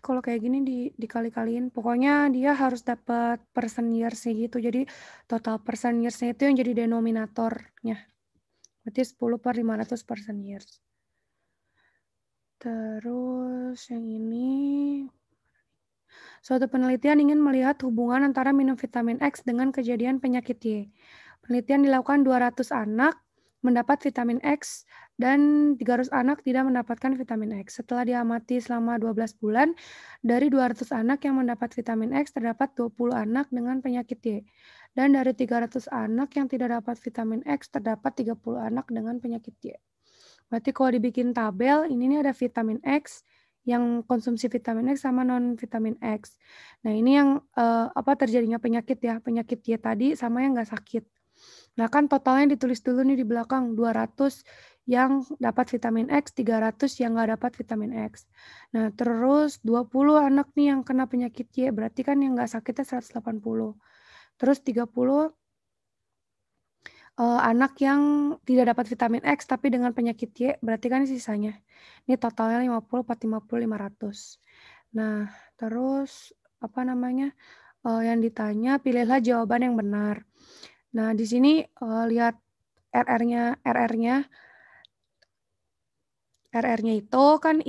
Kalau kayak gini dikali-kaliin, pokoknya dia harus dapat person years-nya gitu. Jadi total person years-nya itu yang jadi denominatornya. Berarti 10 per 500 person years. Terus yang ini, suatu penelitian ingin melihat hubungan antara minum vitamin X dengan kejadian penyakit Y. Penelitian dilakukan 200 anak mendapat vitamin X dan 300 anak tidak mendapatkan vitamin X. Setelah diamati selama 12 bulan, dari 200 anak yang mendapat vitamin X terdapat 20 anak dengan penyakit Y. Dan dari 300 anak yang tidak dapat vitamin X terdapat 30 anak dengan penyakit Y. Berarti kalau dibikin tabel, ini nih ada vitamin X, yang konsumsi vitamin X sama non vitamin X. Nah, ini yang terjadinya penyakit ya, penyakit Y tadi sama yang nggak sakit. Nah, kan totalnya ditulis dulu nih di belakang, 200 yang dapat vitamin X, 300 yang nggak dapat vitamin X. Nah, terus 20 anak nih yang kena penyakit Y, berarti kan yang nggak sakitnya 180. Terus 30 anak yang tidak dapat vitamin X tapi dengan penyakit Y, berarti kan sisanya. Ini totalnya 50, 450, 500. Nah, terus yang ditanya, pilihlah jawaban yang benar. Nah, di sini lihat RR-nya itu kan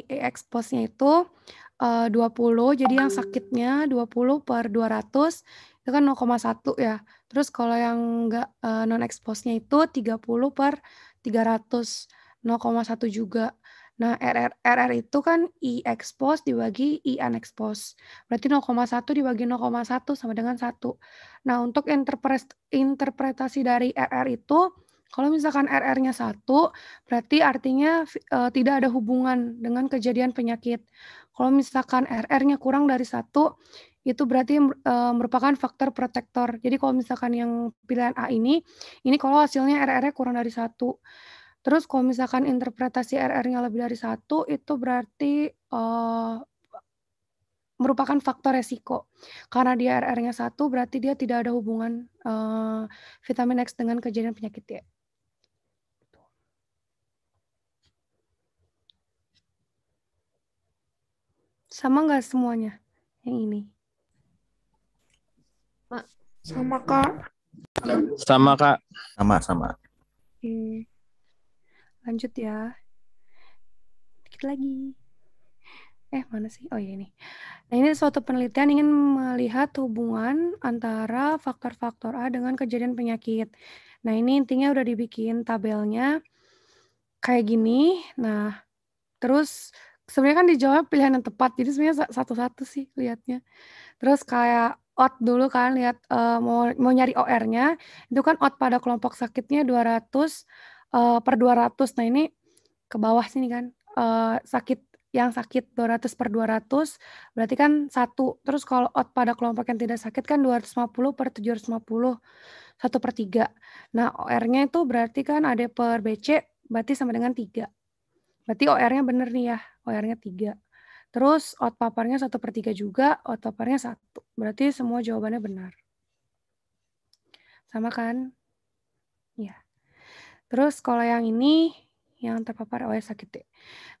expose-nya itu 20, jadi yang sakitnya 20 per 200 itu kan 0,1 ya. Terus kalau yang enggak non-expose-nya itu 30 per 300, 0,1 juga. Nah, RR itu kan I expose dibagi I unexpose. Berarti 0,1 dibagi 0,1 sama dengan 1. Nah, untuk interpretasi dari RR itu, kalau misalkan RR-nya 1, berarti artinya tidak ada hubungan dengan kejadian penyakit. Kalau misalkan RR-nya kurang dari 1, itu berarti merupakan faktor protektor. Jadi kalau misalkan yang pilihan A ini kalau hasilnya RR-nya kurang dari 1. Terus kalau misalkan interpretasi RR-nya lebih dari 1, itu berarti merupakan faktor resiko. Karena dia RR-nya 1, berarti dia tidak ada hubungan vitamin X dengan kejadian penyakit Y. Sama nggak semuanya yang ini? Sama, Kak. Sama, Kak. Sama. Oke. Lanjut ya. Dikit lagi. Mana sih? Oh ya ini. Nah, ini suatu penelitian ingin melihat hubungan antara faktor-faktor A dengan kejadian penyakit. Nah, ini intinya udah dibikin tabelnya kayak gini. Nah, terus sebenarnya kan dijawab pilihan yang tepat. Jadi sebenarnya satu-satu sih lihatnya. Terus kayak ODD dulu kan, lihat mau nyari OR-nya. Itu kan ODD pada kelompok sakitnya 200 per 200. Nah, ini ke bawah sini kan. Sakit yang sakit 200/200 berarti kan 1. Terus kalau odd pada kelompok yang tidak sakit kan 250/750, 1/3. Nah, OR-nya itu berarti kan AD/BC berarti sama dengan 3. Berarti OR-nya bener nih ya, OR-nya 3. Terus odd paparnya 1/3 juga, odd paparnya 1. Berarti semua jawabannya benar. Sama kan? Ya. Terus kalau yang ini, yang terpapar OS sakit D.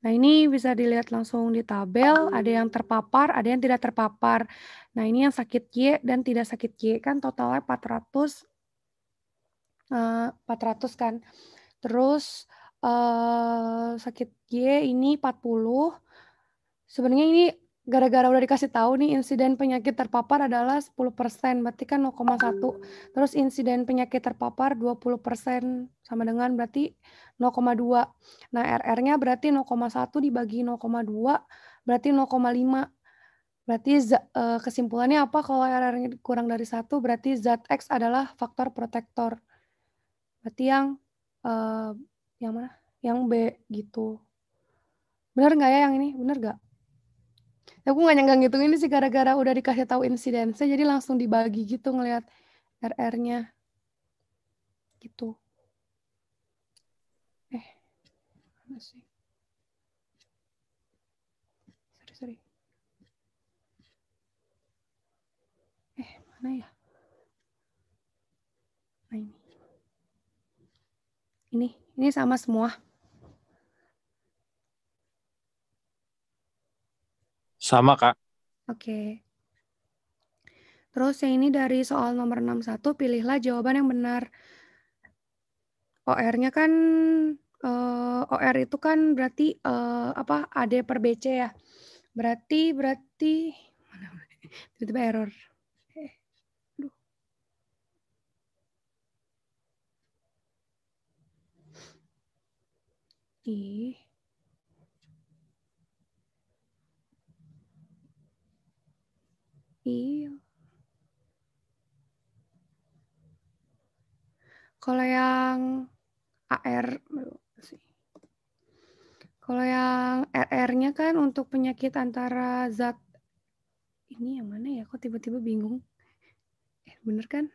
Nah, ini bisa dilihat langsung di tabel, ada yang terpapar, ada yang tidak terpapar. Nah, ini yang sakit Y dan tidak sakit Y, kan totalnya 400 kan. Terus sakit Y ini 40. Sebenarnya ini gara-gara udah dikasih tahu nih insiden penyakit terpapar adalah 10%, berarti kan 0,1. Terus insiden penyakit terpapar 20% sama dengan berarti 0,2. Nah, RR-nya berarti 0,1 dibagi 0,2 berarti 0,5. Berarti kesimpulannya apa kalau RR-nya kurang dari 1? Berarti ZX adalah faktor protektor. Berarti yang mana? Yang B gitu. Benar nggak ya yang ini? Benar nggak? Aku nggak nyangka ngitung ini sih gara-gara udah dikasih tahu insidennya, jadi langsung dibagi gitu ngelihat RR-nya. Gitu. Mana sih? Sorry. Mana ya? Nah, ini sama semua. Sama, Kak. Oke. Terus yang ini dari soal nomor 61, pilihlah jawaban yang benar. OR-nya kan OR itu kan berarti apa? AD/BC ya. Berarti mana? Tiba-tiba error. Aduh. Kalau yang AR, kalau yang RR-nya kan untuk penyakit antara zat ini yang mana ya? Kok tiba-tiba bingung? Bener kan?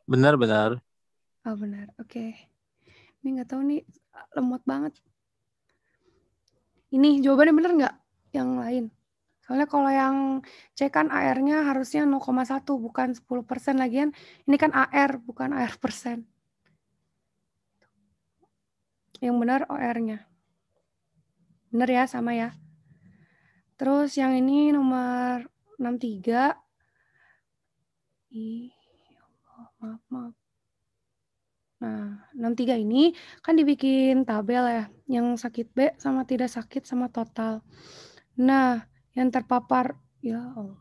Benar. Oh benar, oke. Ini nggak tahu nih, lemot banget. Ini jawabannya bener nggak? Yang lain. Soalnya kalau yang C kan AR-nya harusnya 0,1 bukan 10% lagian. Ini kan AR bukan AR persen. Yang benar OR-nya. Bener ya, sama ya. Terus yang ini nomor 63. Maaf. Nah, 63 ini kan dibikin tabel ya. Yang sakit B sama tidak sakit sama total. Nah, yang terpapar, ya Allah.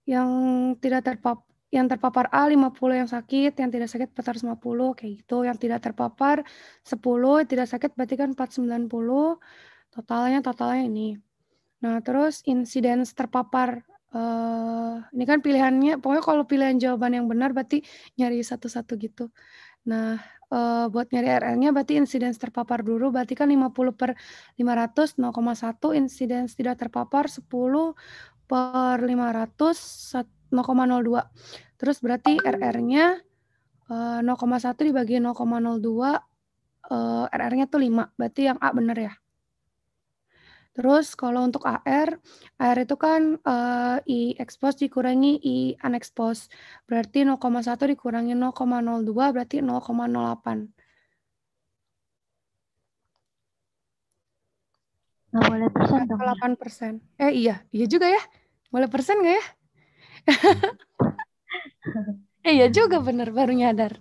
Yang terpapar A 50 yang sakit, yang tidak sakit 450 kayak gitu. Yang tidak terpapar 10, tidak sakit berarti kan 490. Totalnya ini. Nah, terus insidence terpapar ini kan pilihannya, pokoknya kalau pilihan jawaban yang benar berarti nyari satu-satu gitu. Nah, buat nyari RR-nya berarti insidence terpapar dulu, berarti kan 50/500, 0,1, insidence tidak terpapar 10/500, 0,02. Terus berarti RR-nya 0,1 dibagi 0,02, RR-nya tuh 5, berarti yang A benar ya. Terus kalau untuk AR itu kan I expose dikurangi I unexpose. Berarti 0,1 dikurangi 0,02 berarti 0,08. Nggak boleh persen dong. 8%. Iya juga ya. Boleh persen nggak ya? Iya juga bener, baru nyadar.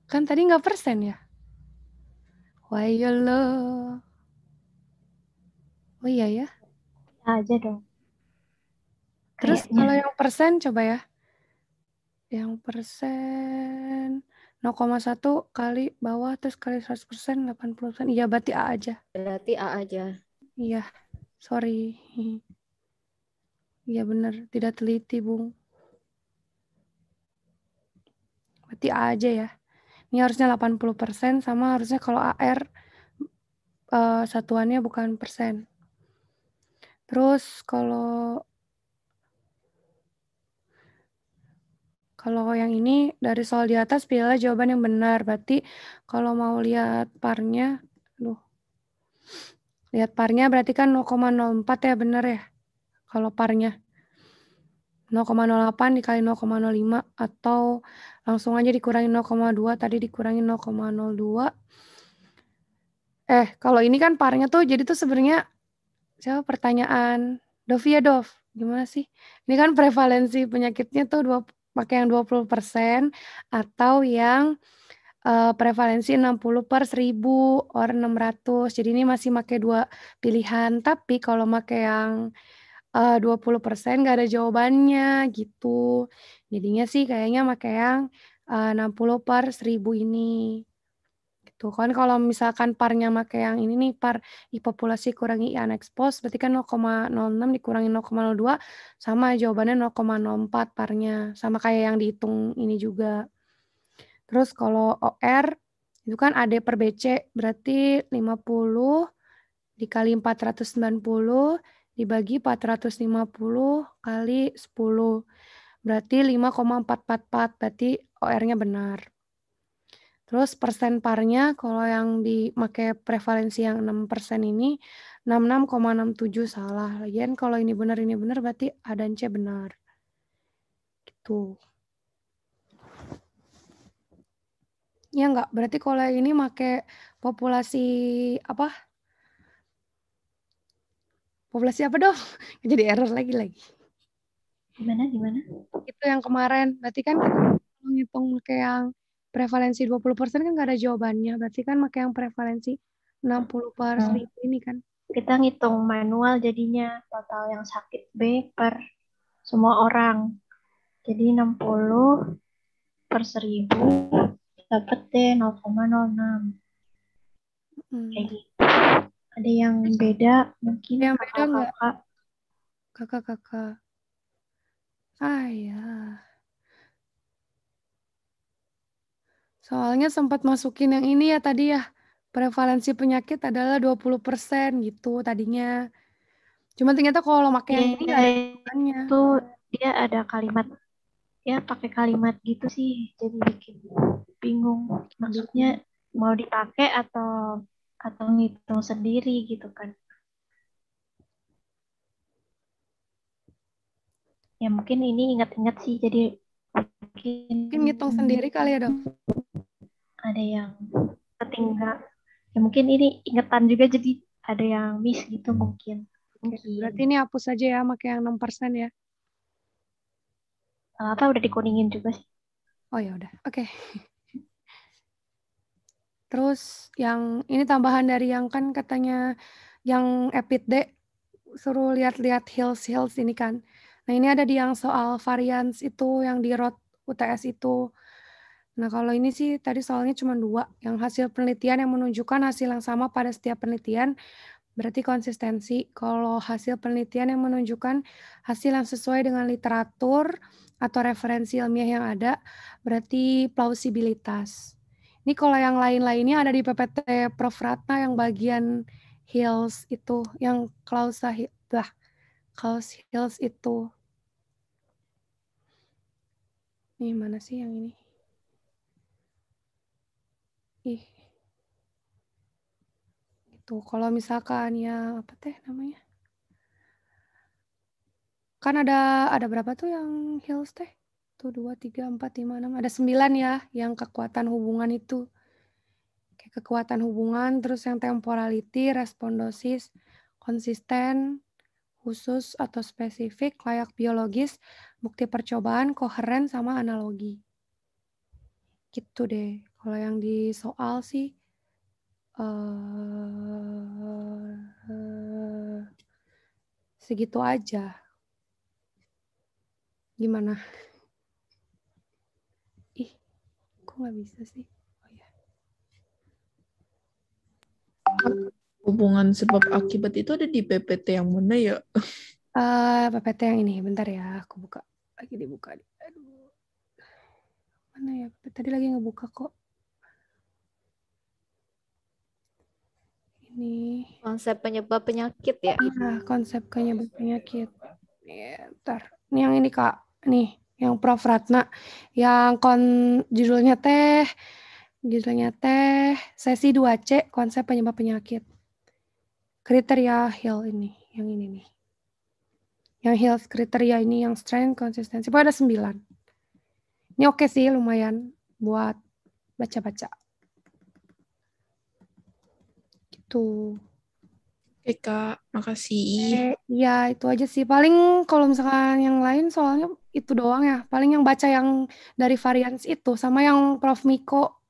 Kan tadi nggak persen ya? Why you love? Oh iya ya. Aja dong. Terus kalau yang persen coba ya. Yang persen 0,1 kali bawah terus kali 100%, 80%. Iya berarti A aja. Berarti A aja. Iya, sorry. Iya benar, tidak teliti, Bung. Berarti A aja ya. Ini harusnya 80%, sama harusnya kalau AR satuannya bukan persen. Terus kalau yang ini dari soal di atas pilihlah jawaban yang benar. Berarti kalau mau lihat parnya, lihat parnya berarti kan 0,04 ya, benar ya? Kalau parnya 0,08 dikali 0,05 atau langsung aja dikurangi 0,2, tadi dikurangi 0,02. Kalau ini kan parnya tuh jadi tuh sebenarnya siapa pertanyaan Dovi ya, Dov? Gimana sih? Ini kan prevalensi penyakitnya tuh pakai yang 20% atau yang prevalensi 60/1000 or 600. Jadi ini masih pakai 2 pilihan. Tapi kalau pakai yang 20% nggak ada jawabannya gitu. Jadinya sih kayaknya pakai yang 60/1000 ini. Gitu kan, kalau misalkan parnya pakai yang ini nih, par I populasi kurangi I unexposed, berarti kan 0,06 dikurangi 0,02 sama jawabannya 0,04 parnya, sama kayak yang dihitung ini juga. Terus kalau OR itu kan AD per BC, berarti 50 dikali 490 dibagi 450 kali 10, berarti 5,444, berarti OR-nya benar. Terus persen parnya kalau yang dipakai prevalensi yang 6% ini 66,67 salah. Lagian kalau ini benar berarti A dan C benar. Gitu. Ya enggak, berarti kalau yang ini pakai populasi apa? Populasi apa dong? Jadi error lagi. Gimana? Itu yang kemarin. Berarti kan kita ngitung pakai yang prevalensi 20% kan nggak ada jawabannya. Berarti kan pakai yang prevalensi 60/1000 ini kan. Kita ngitung manual jadinya total yang sakit B per semua orang. Jadi 60/1000 dapat deh 0,06. Kayak gitu. Ada yang beda mungkin yang beda nggak? Kakak. Ya. Soalnya sempat masukin yang ini ya tadi ya. Prevalensi penyakit adalah 20% gitu tadinya. Cuma ternyata kalau pakai yang ini nggak ada jawabannya. Itu dia ada kalimat, ya pakai kalimat gitu sih. Jadi bikin bingung. Maksudnya mau dipakai atau ngitung sendiri gitu kan. Ya mungkin ini ingat-ingat sih, jadi mungkin ngitung sendiri kali ya, Dok. Ada yang ketinggalan. Ya mungkin ini ingetan juga, jadi ada yang miss gitu mungkin. Berarti ini hapus aja ya, pakai yang 6% ya. Apa udah dikuningin juga sih. Oh ya udah, oke. Terus yang ini tambahan dari yang kan katanya yang EPID-D suruh lihat-lihat hills ini kan. Nah ini ada di yang soal varians itu yang di ROT UTS itu. Nah kalau ini sih tadi soalnya cuma 2. Yang hasil penelitian yang menunjukkan hasil yang sama pada setiap penelitian berarti konsistensi. Kalau hasil penelitian yang menunjukkan hasil yang sesuai dengan literatur atau referensi ilmiah yang ada berarti plausibilitas. Ini kalau yang lain-lainnya ada di PPT Prof. Ratna yang bagian hills itu, yang Klaus Hills itu. Ini mana sih yang ini? Itu kalau misalkan yang apa teh namanya? Kan ada berapa tuh yang hills teh? Tuh 2, 3, 4, 5, 6. Ada 9 ya yang kekuatan hubungan itu. Kayak kekuatan hubungan, terus yang temporality, respondosis, konsisten, khusus atau spesifik, layak biologis, bukti percobaan, koheren, sama analogi. Gitu deh. Kalau yang di soal sih segitu aja. Gimana? Kok nggak bisa sih? Oh ya. Hubungan sebab akibat itu ada di PPT yang mana ya? PPT yang ini, bentar ya, aku buka. Lagi dibuka. Aduh. Mana ya? Tadi lagi ngebuka kok. Ini. Konsep penyebab penyakit ya? Iya, konsep penyebab penyakit. Ya, ntar. Ini yang ini Kak. Nih, yang Prof. Ratna. Yang judulnya teh sesi 2C konsep penyebab penyakit. Kriteria Hill ini, yang ini nih. Yang Hill kriteria ini yang strength, konsistensi. Pokoknya ada 9. Ini oke sih, lumayan buat baca-baca. Gitu. Oke Kak, makasih. Ya itu aja sih. Paling kalau misalkan yang lain soalnya itu doang ya. Paling yang baca yang dari varians itu sama yang Prof. Miko.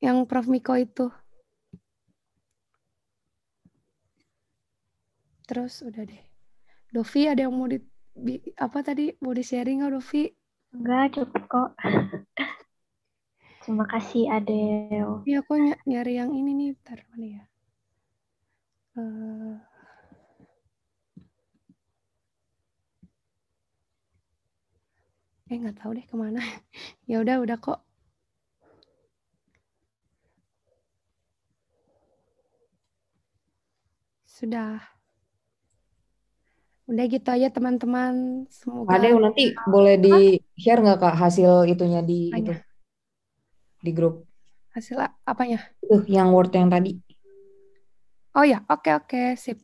Yang Prof. Miko itu. Terus udah deh. Dovi ada yang mau apa tadi? Mau di-sharing nggak Dovi? Enggak, cukup kok. Terima kasih Adel. Iya, aku nyari yang ini nih. Bentar, mana ya? Nggak tahu deh kemana. Ya udah kok. Sudah. Udah gitu aja teman-teman. Semoga. Ada nanti boleh di-share nggak Kak hasil itunya di Apanya? itu di grup? Hasil apanya? Tuh, yang Word yang tadi. Oh ya, oke, sip.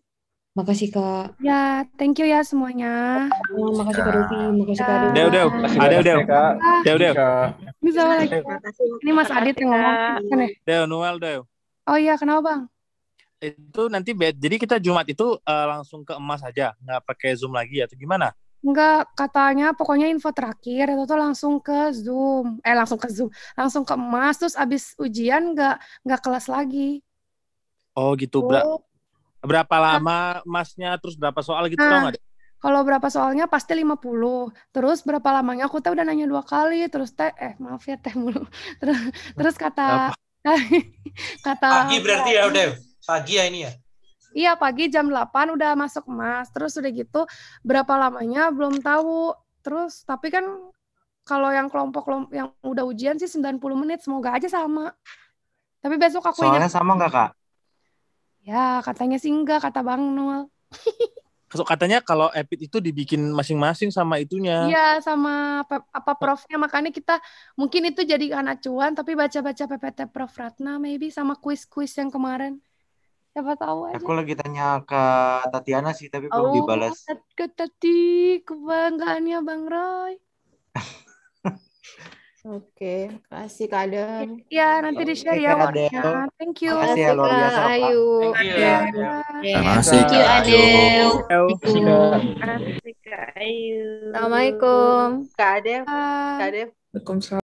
Makasih Kak. Ya, thank you ya semuanya. Makasih Kak Dovi, makasih Kak Adel. Udah. Ini sama lagi. Ini Mas Adit yang ngomong kan ya? Noel. Oh iya, kenapa Bang? Itu nanti jadi kita Jumat itu langsung ke emas aja, nggak pakai Zoom lagi atau gimana? Enggak, katanya pokoknya info terakhir itu tuh langsung ke Zoom. Langsung ke emas, terus abis ujian nggak kelas lagi. Oh gitu, berapa lama emasnya, terus berapa soal gitu tau nggak? Kalau berapa soalnya pasti 50. Terus berapa lamanya aku udah nanya 2 kali, terus maaf ya mulu. Terus kata pagi berarti ya udah. Pagi ya ini ya? Iya, pagi jam 8 udah masuk emas. Terus udah gitu, berapa lamanya belum tahu. Terus, tapi kan kalau yang kelompok yang udah ujian sih 90 menit. Semoga aja sama. Tapi besok aku soalnya sama nggak Kak? Ya, katanya sih enggak, kata Bang Noel. Katanya kalau EPIT itu dibikin masing-masing sama itunya. Iya, sama profnya. Makanya kita, mungkin itu jadi acuan, tapi baca-baca PPT Prof. Ratna, maybe, sama kuis-kuis yang kemarin. Siapa tahu aja. Aku lagi tanya ke Tatiana sih, tapi belum dibalas. Ke Tati, kebanggaannya Bang Roy. Oke, kasih Kak Adel. Ya, nanti di-share ya waktunya. Thank you. Makasih ya, luar biasa, Pak. Ayu. Terima kasih Kak Adel. Asik Kak Ayu. Assalamualaikum. Kak Adel. Waalaikumsalam.